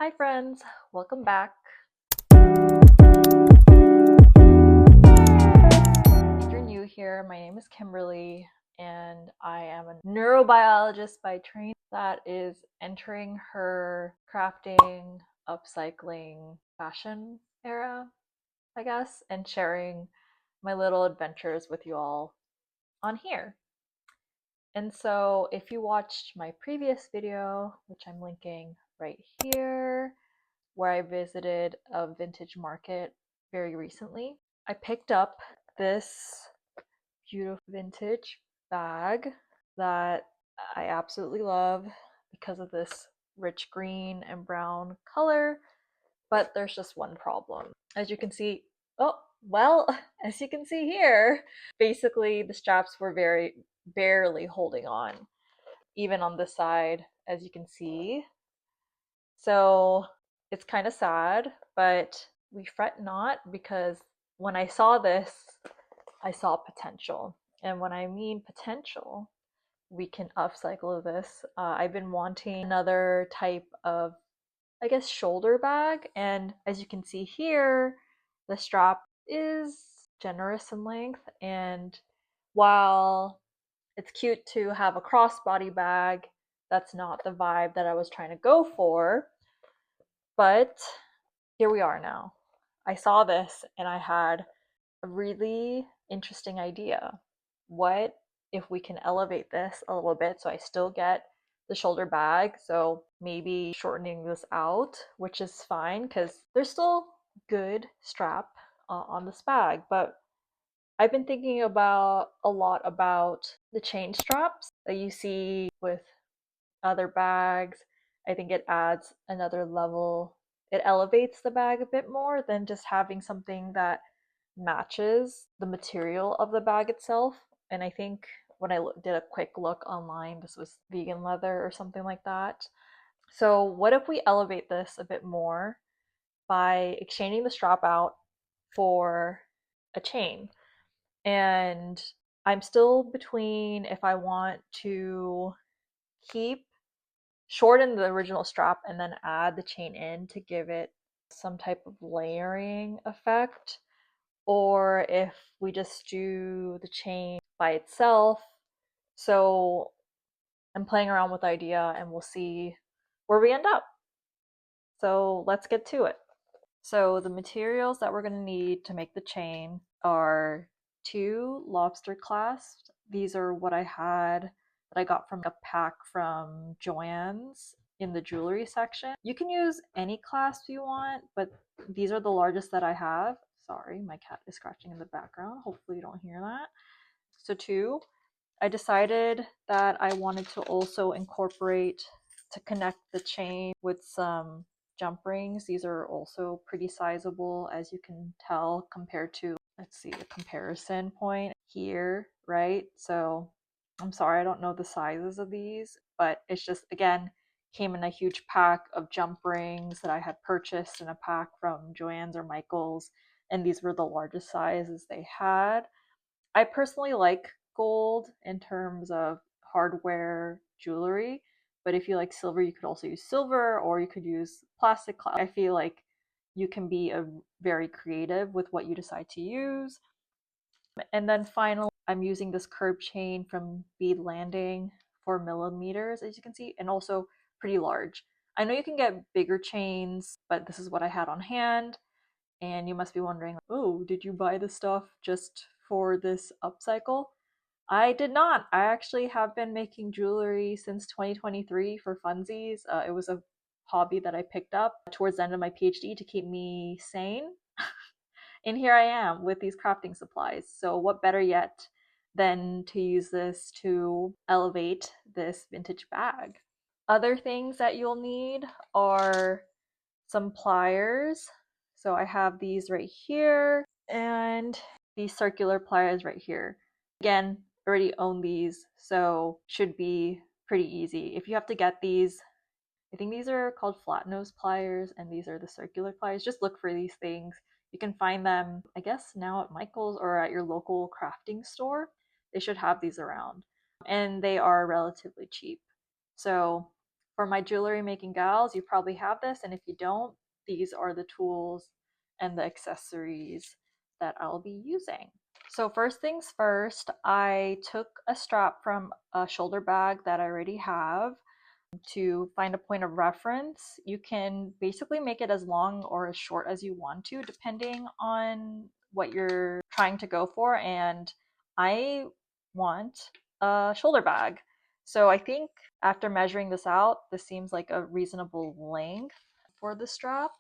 Hi friends, welcome back. If you're new here, my name is Kimberly and I am a neurobiologist by training that is entering her crafting, upcycling, fashion era, I guess, and sharing my little adventures with you all on here. And so if you watched my previous video, which I'm linking right here, where I visited a vintage market very recently, I picked up this beautiful vintage bag that I absolutely love because of this rich green and brown color. But there's just one problem. As you can see, oh, well, as you can see here, basically the straps were very barely holding on, even on this side, as you can see. So it's kind of sad, but we fret not because when I saw this, I saw potential. And when I mean potential, we can upcycle this. I've been wanting another type of, I guess, shoulder bag. And as you can see here, the strap is generous in length. And while it's cute to have a crossbody bag, that's not the vibe that I was trying to go for. But here we are now. I saw this and I had a really interesting idea. What if we can elevate this a little bit so I still get the shoulder bag? So maybe shortening this out, which is fine because there's still good strap on this bag. But I've been thinking about a lot about the chain straps that you see with other bags. I think it adds another level. It elevates the bag a bit more than just having something that matches the material of the bag itself. And I think when I did a quick look online, this was vegan leather or something like that. So, what if we elevate this a bit more by exchanging the strap out for a chain? And I'm still between if I want to keep shorten the original strap and then add the chain in to give it some type of layering effect, or if we just do the chain by itself. So I'm playing around with the idea and we'll see where we end up. So let's get to it. So the materials that we're going to need to make the chain are 2 lobster clasps. These are what I had that I got from a pack from Joann's in the jewelry section. You can use any clasp you want, but these are the largest that I have. Sorry, my cat is scratching in the background. Hopefully you don't hear that. So 2. I decided that I wanted to also incorporate to connect the chain with some jump rings. These are also pretty sizable, as you can tell, compared to, let's see, a comparison point here, right? So I'm sorry, I don't know the sizes of these, but it's just, again, came in a huge pack of jump rings that I had purchased in a pack from Joann's or Michael's, and these were the largest sizes they had. I personally like gold in terms of hardware jewelry, but if you like silver, you could also use silver or you could use plastic. I feel like you can be very creative with what you decide to use. And then finally, I'm using this curb chain from Bead Landing, 4 millimeters, as you can see, and also pretty large. I know you can get bigger chains, but this is what I had on hand. And you must be wondering, oh, did you buy the stuff just for this upcycle? I did not. I actually have been making jewelry since 2023 for funsies. It was a hobby that I picked up towards the end of my PhD to keep me sane. And here I am with these crafting supplies. So, what better yet than to use this to elevate this vintage bag? Other things that you'll need are some pliers. So I have these right here and these circular pliers right here. Again, already own these, so should be pretty easy. If you have to get these, I think these are called flat nose pliers and these are the circular pliers. Just look for these things. You can find them, I guess, now at Michael's or at your local crafting store. They should have these around and they are relatively cheap. So For my jewelry making gals, you probably have this, and if you don't, these are the tools and the accessories that I'll be using. So first things first, I took a strap from a shoulder bag that I already have. To find a point of reference, you can basically make it as long or as short as you want to, depending on what you're trying to go for. And I want a shoulder bag. So I think after measuring this out, this seems like a reasonable length for the strap.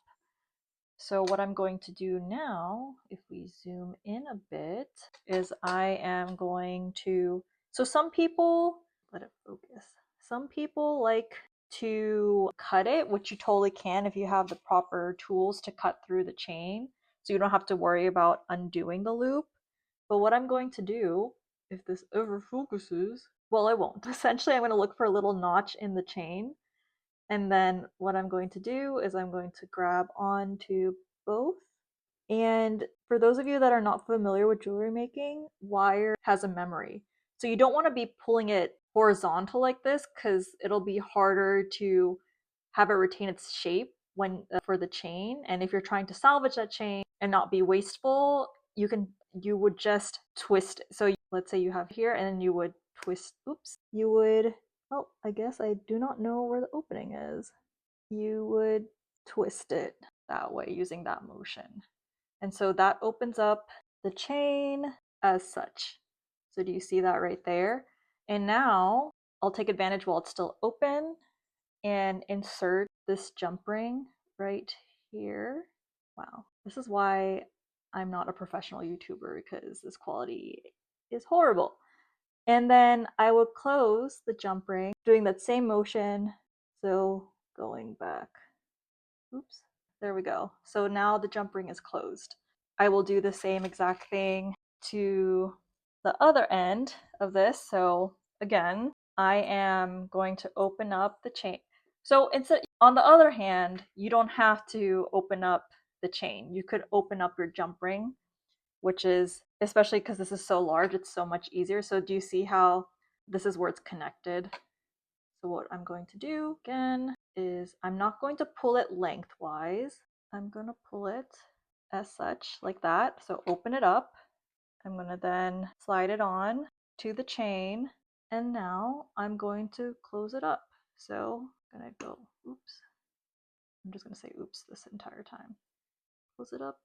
So what I'm going to do now, if we zoom in a bit, is I am going to, so some people, let it focus. Some people like to cut it, which you totally can if you have the proper tools to cut through the chain. So you don't have to worry about undoing the loop. But what I'm going to do, if this ever focuses, well, I won't. Essentially, I'm going to look for a little notch in the chain. And then what I'm going to do is I'm going to grab onto both. And for those of you that are not familiar with jewelry making, wire has a memory. So you don't want to be pulling it horizontal like this because it'll be harder to have it retain its shape when for the chain. And if you're trying to salvage that chain and not be wasteful, you would just twist. So let's say you have here and then you would twist, you would, oh, I guess I do not know where the opening is. You would twist it that way using that motion. And so that opens up the chain as such. So do you see that right there? And now I'll take advantage while it's still open and insert this jump ring right here. Wow, this is why I'm not a professional YouTuber, because this quality is horrible. And then I will close the jump ring, doing that same motion. So going back, oops, there we go. So now the jump ring is closed. I will do the same exact thing to the other end of this. So again, I am going to open up the chain. So instead, on the other hand, you don't have to open up the chain. You could open up your jump ring, which is, especially because this is so large, it's so much easier. So do you see how this is where it's connected? So what I'm going to do again is I'm not going to pull it lengthwise. I'm going to pull it as such, like that. So open it up. I'm going to then slide it on to the chain. And now I'm going to close it up. So I'm going to go, oops. I'm just going to say oops this entire time. Close it up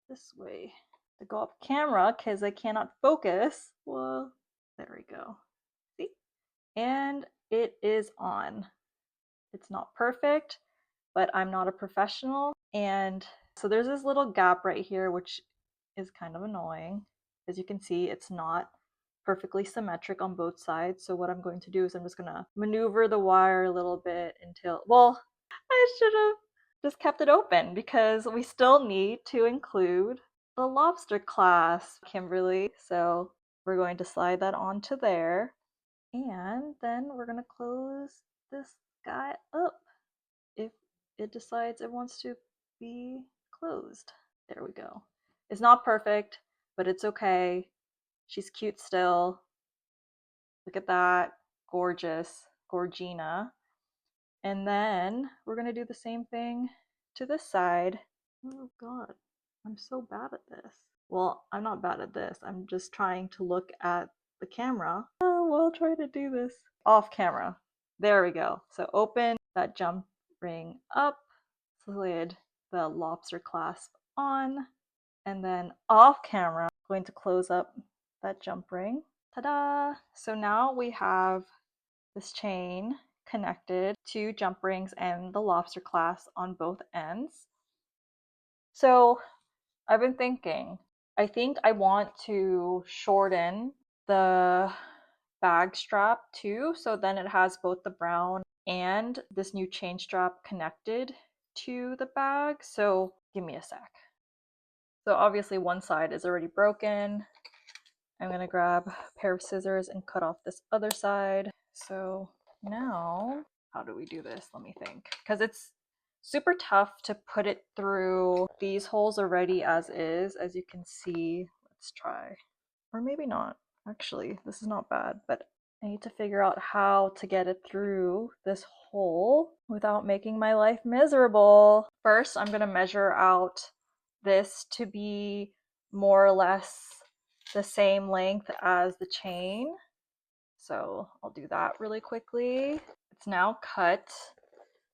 this way. To go off camera because I cannot focus. Well, there we go. See? And it is on. It's not perfect, but I'm not a professional. And so there's this little gap right here, which is kind of annoying. As you can see, it's not perfectly symmetric on both sides. So what I'm going to do is I'm just going to maneuver the wire a little bit until, well, I should have just kept it open because we still need to include the lobster clasp, Kimberly. So we're going to slide that onto there. And then we're going to close this guy up if it decides it wants to be closed. There we go. It's not perfect, but it's okay. She's cute still. Look at that. Gorgeous. Gorgina. And then we're going to do the same thing to this side. Oh god, I'm so bad at this. Well, I'm not bad at this. I'm just trying to look at the camera. Oh, we'll try to do this off camera. There we go. So open that jump ring up, slid the lobster clasp on, and then off camera, I'm going to close up that jump ring. Ta-da! So now we have this chain connected to jump rings and the lobster clasp on both ends. So I've been thinking, I think I want to shorten the bag strap too, so then it has both the brown and this new chain strap connected to the bag. So give me a sec. So obviously one side is already broken. I'm gonna grab a pair of scissors and cut off this other side. So now, how do we do this? Let me think. Because it's super tough to put it through these holes already as is, as you can see. Let's try. Or maybe not. Actually, this is not bad, but I need to figure out how to get it through this hole without making my life miserable. First, I'm gonna measure out this to be more or less the same length as the chain. So I'll do that really quickly. It's now cut.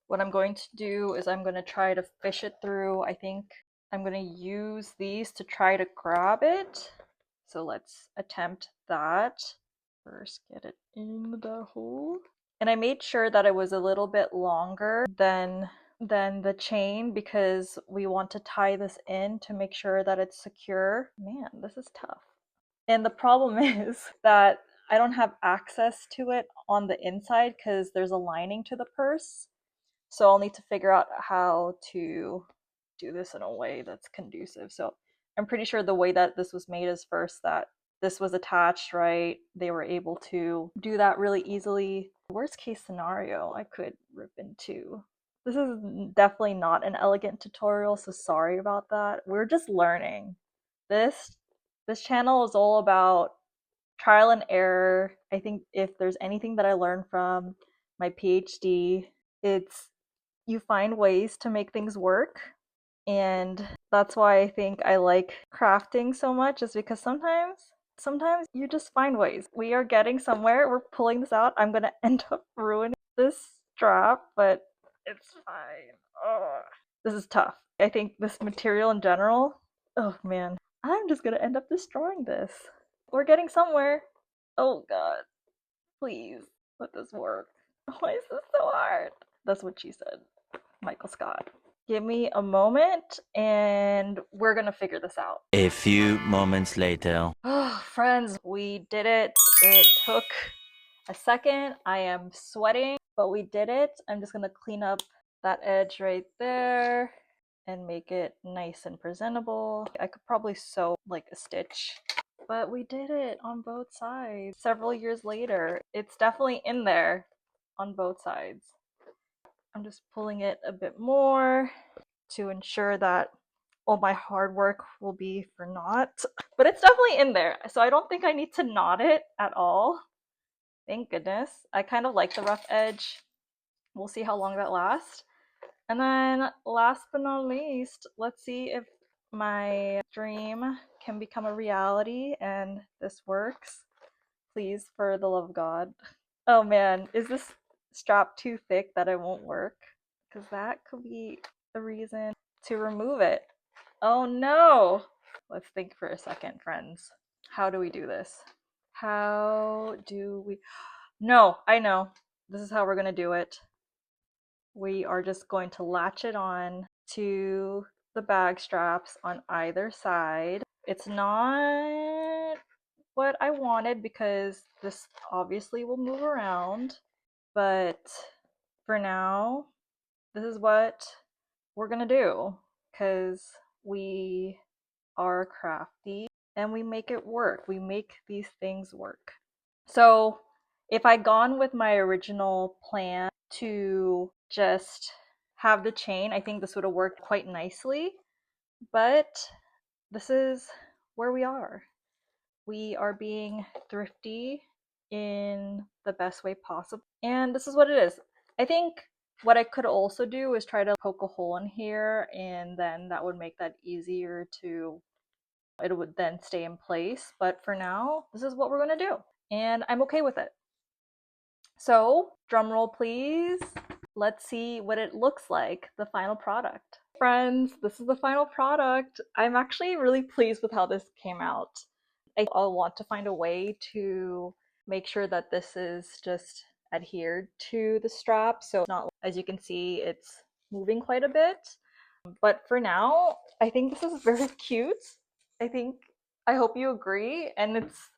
What I'm going to do is I'm going to try to fish it through. I think I'm going to use these to try to grab it. So let's attempt that. First, get it in the hole. And I made sure that it was a little bit longer than the chain because we want to tie this in to make sure that it's secure. Man, this is tough. And the problem is that I don't have access to it on the inside because there's a lining to the purse. So I'll need to figure out how to do this in a way that's conducive. So I'm pretty sure the way that this was made is first that this was attached, right? They were able to do that really easily. Worst case scenario, I could rip into. This is definitely not an elegant tutorial, so sorry about that. We're just learning. This channel is all about trial and error. I think if there's anything that I learned from my PhD, it's you find ways to make things work. And that's why I think I like crafting so much, is because sometimes you just find ways. We are getting somewhere. We're pulling this out. I'm gonna end up ruining this strap, but it's fine. Ugh. This is tough. I think this material in general, oh man, I'm just gonna end up destroying this. We're getting somewhere. Oh god, please let this work. Why is this so hard? That's what she said, Michael Scott. Give me a moment and we're gonna figure this out. A few moments later. Oh, friends, we did it. It took a second. I am sweating, but we did it. I'm just gonna clean up that edge right there and make it nice and presentable. I could probably sew like a stitch, but we did it on both sides. Several years later, it's definitely in there on both sides. I'm just pulling it a bit more to ensure that all my hard work will be for naught. But it's definitely in there, so I don't think I need to knot it at all. Thank goodness. I kind of like the rough edge. We'll see how long that lasts. And then last but not least, let's see if my dream can become a reality and this works. Please, for the love of God. Oh man, is this strap too thick that it won't work? Because that could be the reason to remove it. Oh no! Let's think for a second, friends. How do we do this? How do we... No, I know. This is how we're going to do it. We are just going to latch it on to the bag straps on either side. It's not what I wanted because this obviously will move around, but for now, this is what we're gonna do because we are crafty and we make it work. We make these things work. So if I'd gone with my original plan to just have the chain, I think this would have worked quite nicely, but this is where we are. We are being thrifty in the best way possible, and this is what it is. I think what I could also do is try to poke a hole in here, and then that would make that easier to, it would then stay in place. But for now, this is what we're gonna do, and I'm okay with it. So, drum roll please. Let's see what it looks like, the final product. Friends, this is the final product. I'm actually really pleased with how this came out. I'll want to find a way to make sure that this is just adhered to the strap, so not, as you can see, it's moving quite a bit. But for now, I think this is very cute. I hope you agree, and it's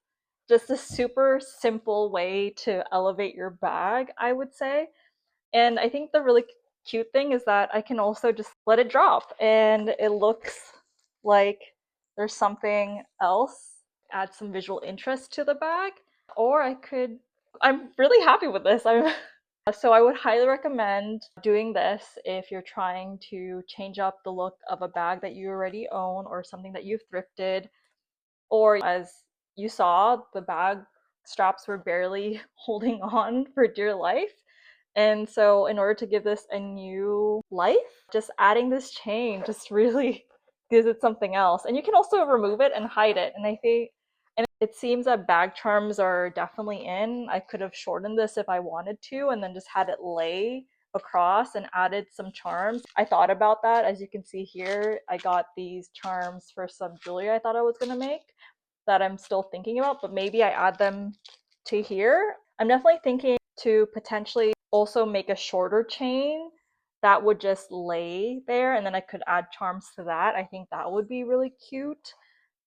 just a super simple way to elevate your bag, I would say. And I think the really cute thing is that I can also just let it drop and it looks like there's something else, add some visual interest to the bag. Or I'm really happy with this. So I would highly recommend doing this if you're trying to change up the look of a bag that you already own or something that you've thrifted. Or as you saw, the bag straps were barely holding on for dear life. And so, in order to give this a new life, just adding this chain just really gives it something else. And you can also remove it and hide it. And I think, and it seems that bag charms are definitely in. I could have shortened this if I wanted to, and then just had it lay across and added some charms. I thought about that. As you can see here, I got these charms for some jewelry I thought I was gonna make that I'm still thinking about, but maybe I add them to here. I'm definitely thinking to potentially also make a shorter chain that would just lay there, and then I could add charms to that. I think that would be really cute,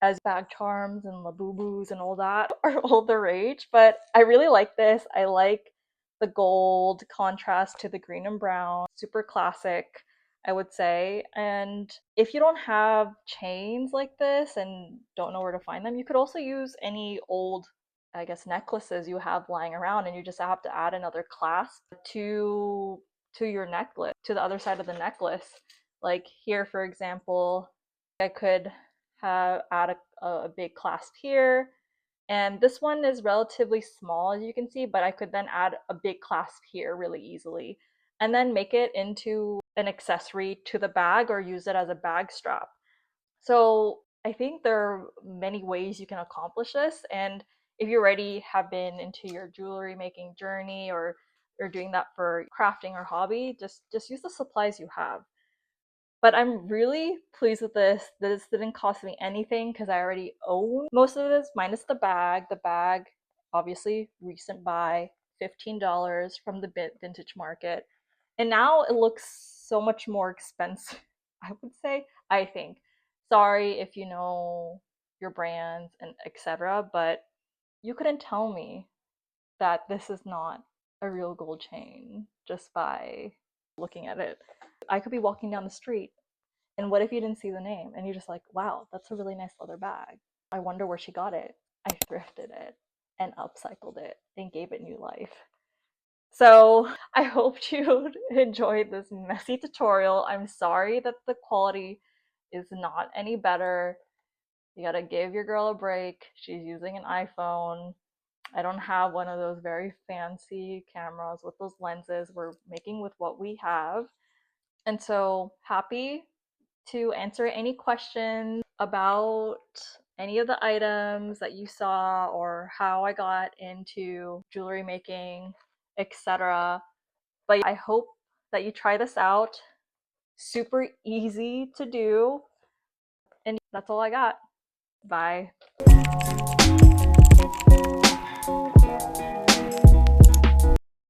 as bag charms and labubus and all that are all the rage. But I really like this. I like the gold contrast to the green and brown. Super classic, I would say. And if you don't have chains like this and don't know where to find them, you could also use any old, I guess, necklaces you have lying around, and you just have to add another clasp to your necklace, to the other side of the necklace. Like here, for example, I could have add a big clasp here, and this one is relatively small, as you can see, but I could then add a big clasp here really easily, and then make it into an accessory to the bag or use it as a bag strap. So I think there are many ways you can accomplish this. And if you already have been into your jewelry making journey, or doing that for crafting or hobby, just use the supplies you have. But I'm really pleased with this. This didn't cost me anything because I already own most of this, minus the bag. The bag, obviously, recent buy, $15 from the vintage market. And now it looks so much more expensive, I would say, I think. Sorry if you know your brands and etc., but you couldn't tell me that this is not a real gold chain just by looking at it. I could be walking down the street, and what if you didn't see the name and you're just like, wow, that's a really nice leather bag. I wonder where she got it. I thrifted it and upcycled it and gave it new life. So I hope you enjoyed this messy tutorial. I'm sorry that the quality is not any better. You gotta give your girl a break. She's using an iPhone. I don't have one of those very fancy cameras with those lenses. We're making with what we have. And so happy to answer any questions about any of the items that you saw or how I got into jewelry making, etc. But I hope that you try this out. Super easy to do. And that's all I got. Bye.